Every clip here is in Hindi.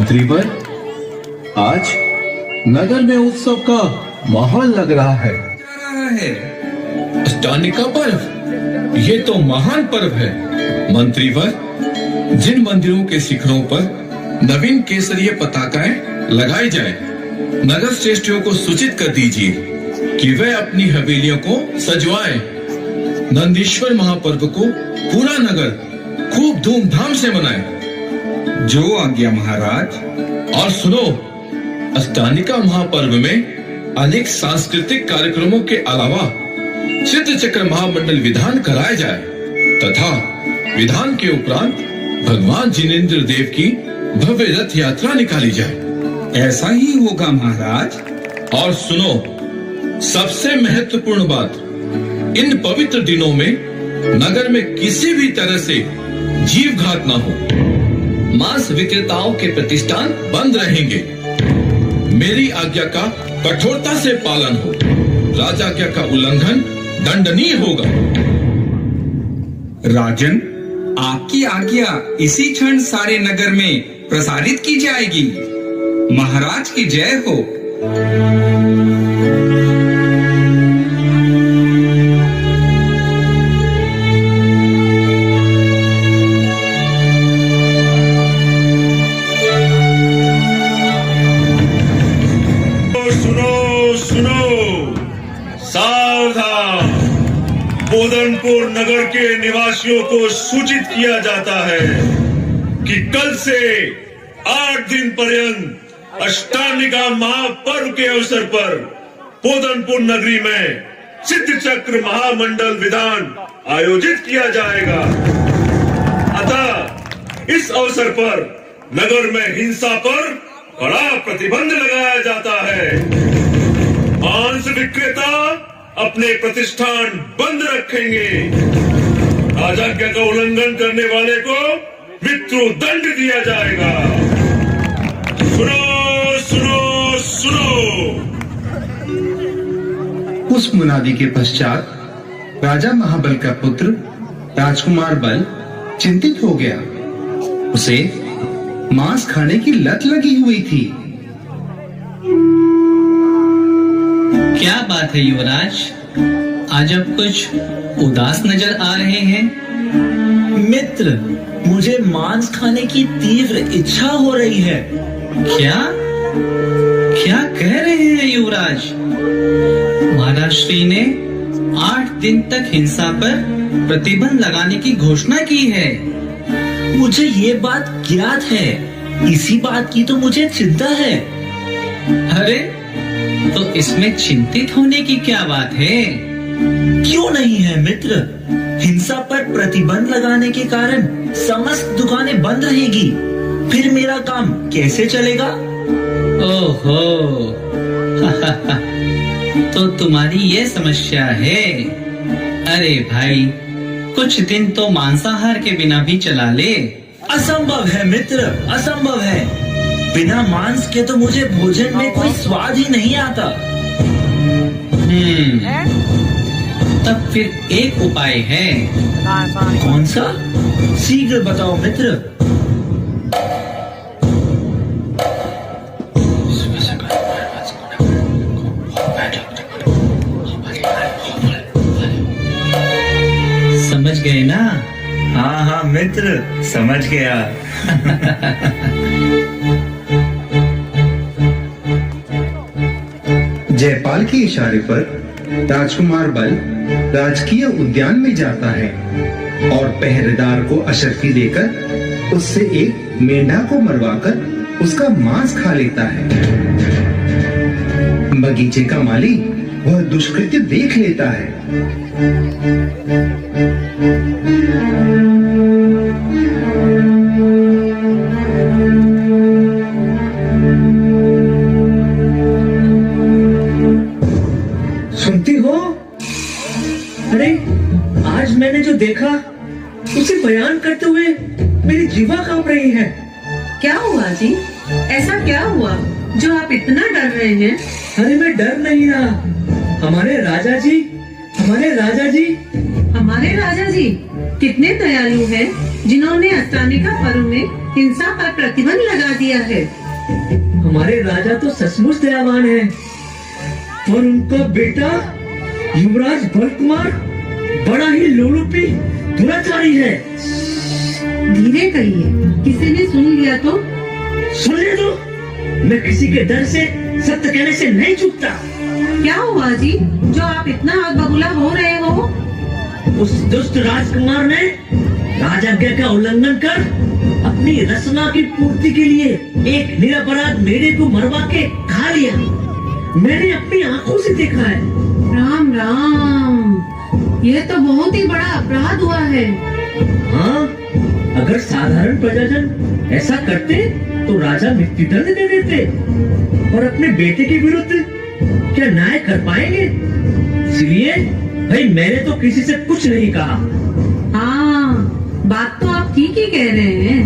मंत्रीवर, आज नगर में उत्सव का माहौल लग रहा है। अष्टानिका पर्व, ये तो महान पर्व है। मंत्रीवर, जिन मंदिरों के शिखरों पर नवीन केसरीय पताकाएं लगाई जाए, नगर श्रेष्ठियों को सूचित कर दीजिए कि वे अपनी हवेलियों को सजवाएं। नंदीश्वर महापर्व को पूरा नगर खूब धूमधाम से मनाए। जो आज्ञा महाराज। और सुनो, अष्टानिका महापर्व में अनेक सांस्कृतिक कार्यक्रमों के अलावा सिद्ध चक्र महामंडल विधान कराया जाए तथा विधान के उपरांत भगवान जिनेंद्र देव की भव्य रथ यात्रा निकाली जाए। ऐसा ही होगा महाराज। और सुनो, सबसे महत्वपूर्ण बात, इन पवित्र दिनों में नगर में किसी भी तरह से जीव घात न हो। मांस विक्रेताओं के प्रतिष्ठान बंद रहेंगे। मेरी आज्ञा का कठोरता से पालन हो। राजाज्ञा का उल्लंघन दंडनीय होगा। राजन, आपकी आज्ञा इसी क्षण सारे नगर में प्रसारित की जाएगी। महाराज की जय हो। बोधनपुर नगर के निवासियों को सूचित किया जाता है कि कल से 8 दिन पर्यंत अष्टानिका महापर्व के अवसर पर बोधनपुर नगरी में सिद्ध चक्र महामंडल विधान आयोजित किया जाएगा। अतः इस अवसर पर नगर में हिंसा पर कड़ा प्रतिबंध लगाया जाता है। मांस विक्रेता अपने प्रतिष्ठान बंद रखेंगे। राजाज्ञा का उल्लंघन करने वाले को मृत्यु दंड दिया जाएगा। सुनो सुनो सुनो। उस मुनादी के पश्चात राजा महाबल का पुत्र राजकुमार बल चिंतित हो गया। उसे मांस खाने की लत लगी हुई थी। क्या बात है युवराज, आज आप कुछ उदास नजर आ रहे हैं। मित्र, मुझे मांस खाने की तीव्र इच्छा हो रही है। क्या क्या कह रहे हैं युवराज? महाराज श्री ने 8 दिन तक हिंसा पर प्रतिबंध लगाने की घोषणा की है। मुझे ये बात ज्ञात है। इसी बात की तो मुझे चिंता है। अरे, तो इसमें चिंतित होने की क्या बात है? क्यों नहीं है मित्र। हिंसा पर प्रतिबंध लगाने के कारण समस्त दुकानें बंद रहेगी। फिर मेरा काम कैसे चलेगा? ओहो तो तुम्हारी ये समस्या है। अरे भाई, कुछ दिन तो मांसाहार के बिना भी चला ले। असंभव है मित्र, असंभव है। बिना मांस के तो मुझे भोजन में कोई स्वाद ही नहीं आता। तब फिर एक उपाय है। कौन सा? शीघ्र बताओ मित्र। समझ गए ना? हाँ हाँ मित्र, समझ गया। जयपाल के इशारे पर राजकुमार बल राजकीय उद्यान में जाता है और पहरेदार को अशर्फी देकर उससे एक मेंढा को मरवाकर उसका मांस खा लेता है। बगीचे का माली वह दुष्कृत्य देख लेता है। सुनती हो? अरे, आज मैंने जो देखा उसे बयान करते हुए मेरी जीवा कांप रही है। क्या हुआ जी? ऐसा क्या हुआ जो आप इतना डर रहे हैं? अरे मैं डर नहीं रहा। हमारे राजा जी हमारे राजा जी कितने दयालु हैं जिन्होंने अष्टमिका पर्व में हिंसा पर प्रतिबंध लगा दिया है। हमारे राजा तो सचमुच दयावान है, पर उनका बेटा युवराज भरत कुमार बड़ा ही लोलुपी दुराचारी है। धीरे कहिए, किसी ने सुन लिया तो? सुनने दो, मैं किसी के डर से सत्य कहने से नहीं चूकता। क्या हुआ जी, जो आप इतना आग बबूला हो रहे हो? उस दुष्ट राजकुमार ने राजाज्ञा का उल्लंघन कर अपनी रसना की पूर्ति के लिए एक निरपराध मेढे को मरवा के खा लिया। मैंने अपनी आंखों से देखा है। राम राम, यह तो बहुत ही बड़ा अपराध हुआ है। हाँ, अगर साधारण प्रजाजन ऐसा करते तो राजा मृत्युदंड दे देते, और अपने बेटे के विरुद्ध क्या न्याय कर पाएंगे? इसलिए भाई मैंने तो किसी से कुछ नहीं कहा। हाँ, बात तो आप ठीक ही कह रहे हैं।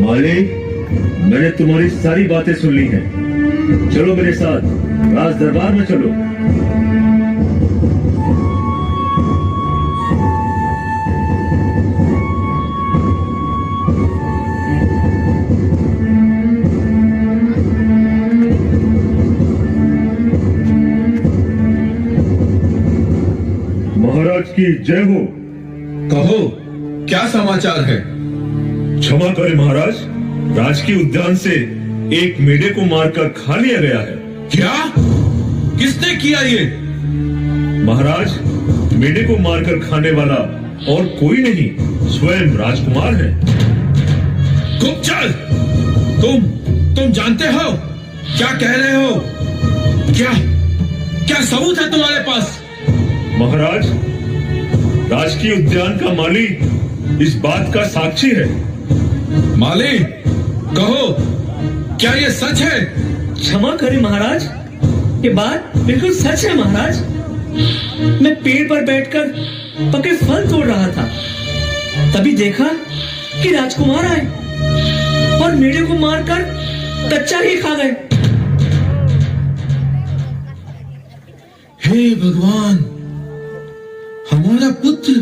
मालिक, मैंने तुम्हारी सारी बातें सुन ली हैं। चलो मेरे साथ राज दरबार में चलो। महाराज की जय हो। कहो, क्या समाचार है? क्षमा करें महाराज, राजकीय उद्यान से एक मेढे को मारकर खा लिया गया है। क्या? किसने किया ये? महाराज, मेढे को मारकर खाने वाला और कोई नहीं, स्वयं राजकुमार है। गुप्तचर, तुम जानते हो क्या कह रहे हो? क्या सबूत है तुम्हारे पास? महाराज, राजकीय उद्यान का माली इस बात का साक्षी है। माली, कहो, क्या ये सच है? क्षमा करें महाराज, ये बात बिल्कुल सच है महाराज। मैं पेड़ पर बैठकर पके फल तोड़ रहा था, तभी देखा कि राजकुमार आए और मेढे को मारकर कच्चा ही खा गए। हे भगवान, हमारा पुत्र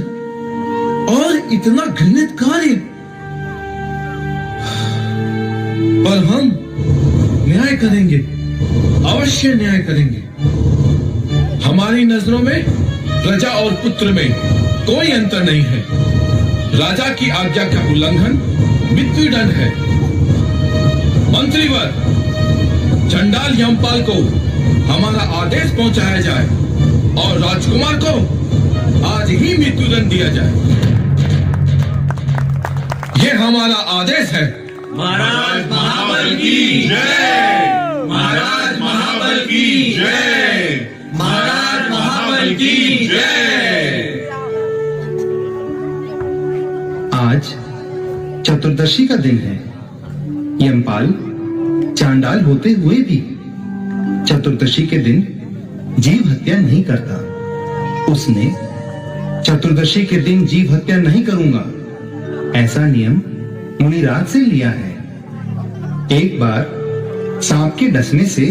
और इतना घृणित कार्य। पर हम न्याय करेंगे, अवश्य न्याय करेंगे। हमारी नजरों में प्रजा और पुत्र में कोई अंतर नहीं है। राजा की आज्ञा का उल्लंघन मृत्युदंड है। मंत्रीवर, चंडाल यमपाल को हमारा आदेश पहुंचाया जाए और राजकुमार को आज ही मृत्युदंड दिया जाए। ये हमारा आदेश है। महाराज महाबल की जय, महाराज महाबल की जय, महाराज महाबल की जय। आज चतुर्दशी का दिन है। यमपाल चांडाल होते हुए भी चतुर्दशी के दिन जीव हत्या नहीं करता। उसने चतुर्दशी के दिन जीव हत्या नहीं करूंगा ऐसा नियम मुनिराज से लिया है। एक बार सांप के डसने से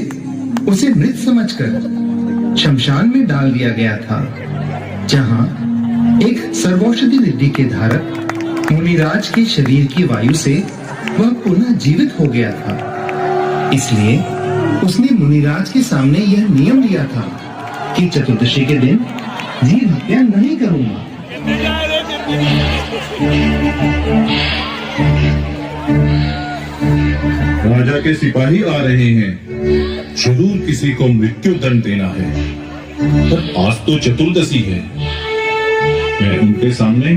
उसे मृत समझकर शमशान में डाल दिया गया था, जहां एक सर्वौषधि रिद्धि के धारक मुनिराज के शरीर की वायु से वह पुनः जीवित हो गया था। इसलिए उसने मुनिराज के सामने यह नियम लिया था कि चतुर्दशी के दिन जीव हत्या नहीं करूंगा। राजा के सिपाही आ रहे हैं, जरूर किसी को मृत्यु दंड देना है। पर आज तो चतुर्दशी है, मैं उनके सामने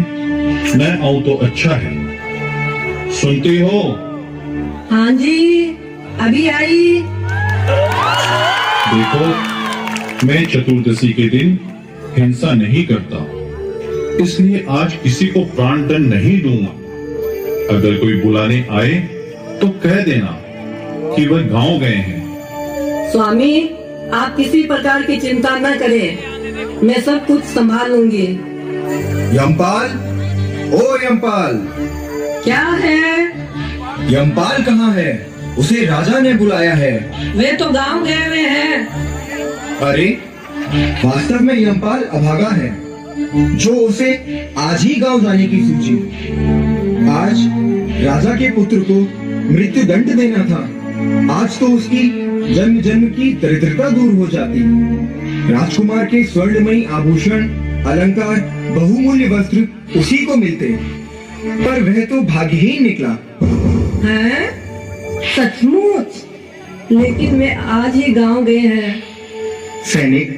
न आऊं तो अच्छा है। सुनते हो? हाँ जी, अभी आई। देखो, मैं चतुर्दशी के दिन हिंसा नहीं करता, इसलिए आज किसी को प्राण दंड नहीं दूंगा। अगर कोई बुलाने आए तो कह देना कि वह गांव गए हैं। स्वामी, आप किसी प्रकार की चिंता न करें, मैं सब कुछ संभाल लूंगी। यमपाल, ओ यमपाल। क्या है? यमपाल कहाँ है? उसे राजा ने बुलाया है। वे तो गांव गए हुए हैं। अरे, वास्तव में यमपाल अभागा है। जो उसे आज ही गांव जाने की सूझी। आज राजा के पुत्र को मृत्यु दंड देना था। आज तो उसकी जन्म जन्म की दरिद्रता दूर हो जाती। राजकुमार के स्वर्णमयी आभूषण, अलंकार, बहुमूल्य वस्त्र उसी को मिलते, पर वह तो भाग्यहीन निकला। हैं? सचमुच? लेकिन वे आज ही गांव गए हैं। सैनिक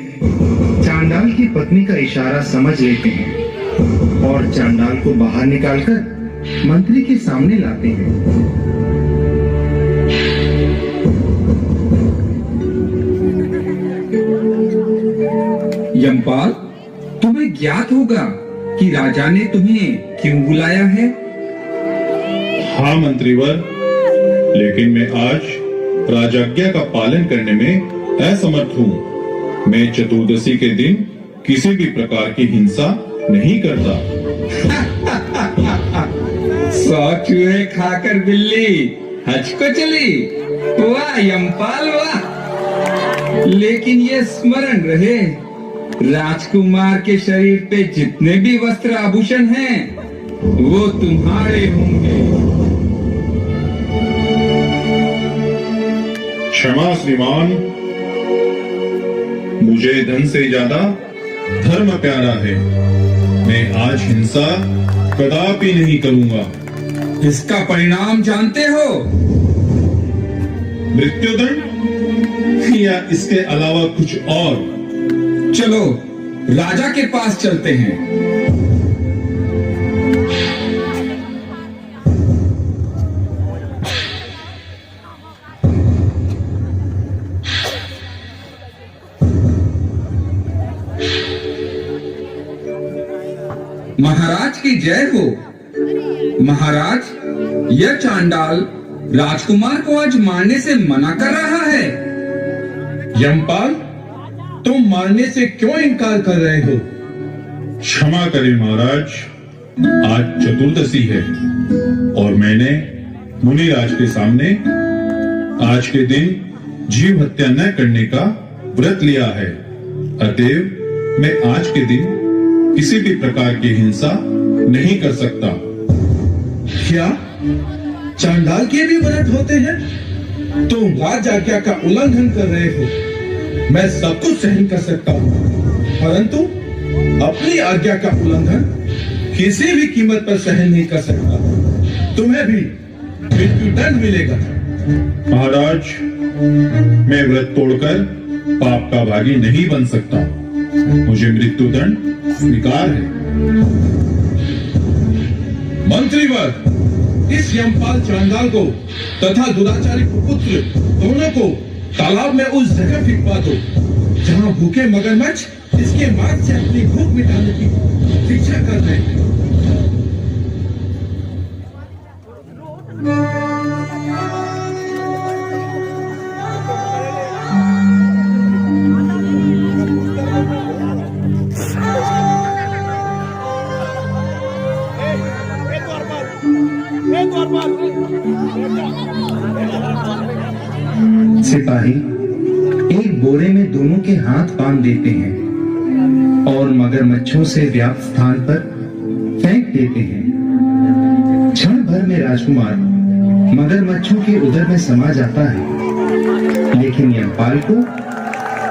चांडाल की पत्नी का इशारा समझ लेते हैं और चांडाल को बाहर निकालकर मंत्री के सामने लाते हैं। यमपाल, तुम्हें ज्ञात होगा कि राजा ने तुम्हें क्यों बुलाया है? हाँ मंत्रीवर, लेकिन मैं आज राजाज्ञा का पालन करने में असमर्थ हूँ। मैं चतुर्दशी के दिन किसी भी प्रकार की हिंसा नहीं करता। 100 चूहे खाकर बिल्ली हज को चली। वाह यमपाल वाह! लेकिन ये स्मरण रहे, राजकुमार के शरीर पे जितने भी वस्त्र आभूषण हैं, वो तुम्हारे होंगे। क्षमा श्रीमान, मुझे धन से ज्यादा धर्म प्यारा है। मैं आज हिंसा कदापि नहीं करूंगा। इसका परिणाम जानते हो? मृत्युदंड या इसके अलावा कुछ और? चलो राजा के पास चलते हैं। महाराज की जय हो। महाराज, यह चांडाल राजकुमार को आज मारने से मना कर रहा है। यमपाल, तुम मारने से क्यों इनकार कर रहे हो? क्षमा करें महाराज, आज चतुर्दशी है और मैंने मुनिराज के सामने आज के दिन जीव हत्या न करने का व्रत लिया है। अतएव मैं आज के दिन किसी भी प्रकार की हिंसा नहीं कर सकता। क्या चांडाल के भी व्रत होते हैं? तुम राज आज्ञा का उल्लंघन कर रहे हो। मैं सब कुछ सहन कर सकता हूँ, परंतु अपनी आज्ञा का उल्लंघन किसी भी कीमत पर सहन नहीं कर सकता। तुम्हें भी मृत्युदंड मिलेगा। महाराज, मैं व्रत तोड़कर पाप का भागी नहीं बन सकता। मुझे मृत्युदंड स्वीकार है। मंत्रीवर, इस यमपाल चांडाल को तथा दुराचारी पुत्र दोनों को तालाब में उस जगह फिकवा दो जहाँ भूखे मगरमच्छ इसके मांस से अपनी भूख मिटाने की पीछा कर रहे हैं। सिपाही एक बोरे में दोनों के हाथ बांध देते हैं और मगरमच्छों से व्याप्त स्थान पर फेंक देते हैं। क्षण भर में राजकुमार मगरमच्छों के उदर में समा जाता है, लेकिन यमपाल को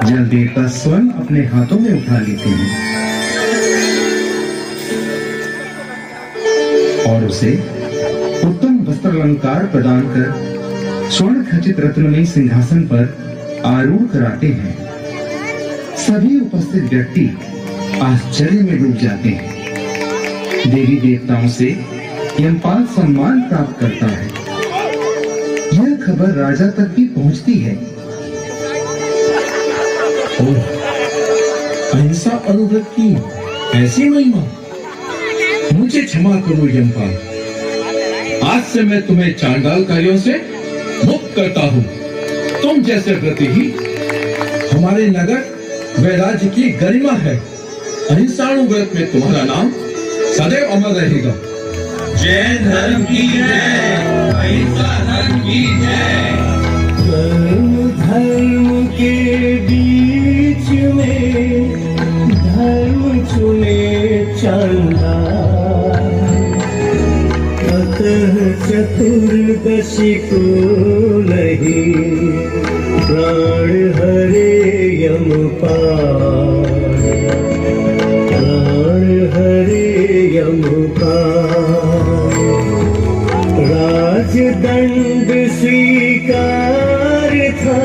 जल देवता स्वयं अपने हाथों में उठा लेते हैं और उसे उत्तम वस्त्र अलंकार प्रदान कर स्वर्ण खचित रत्नमयी सिंहासन पर आरूढ़ कराते हैं। सभी उपस्थित व्यक्ति आश्चर्य में डूब जाते हैं। देवी देवताओं से यमपाल सम्मान प्राप्त करता है। यह खबर राजा तक भी पहुंचती है। अहिंसा अनुव्रत की ऐसी महिमा। मुझे क्षमा करो यमपाल, आज से मैं तुम्हें चांडाल कार्यों से मुक्त करता हूँ। तुम जैसे व्रती ही हमारे नगर व राज्य की गरिमा है। अहिंसानुव्रत में तुम्हारा नाम सदैव अमर रहेगा। जय धर्म की जय, अहिंसा धर्म की जय। धर्म के बीच में धर्म चुने चांदा अतः चतुर्दशी को नहीं प्राण हरे यमपाल प्राण हरे यमपाल राजदंड स्वीकार था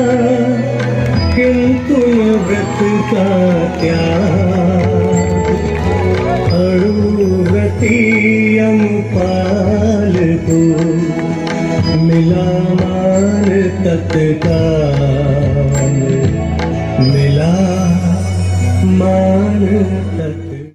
किंतु व्रत का त्याग अणुव्रती यमपाल को मिला मान तत्काल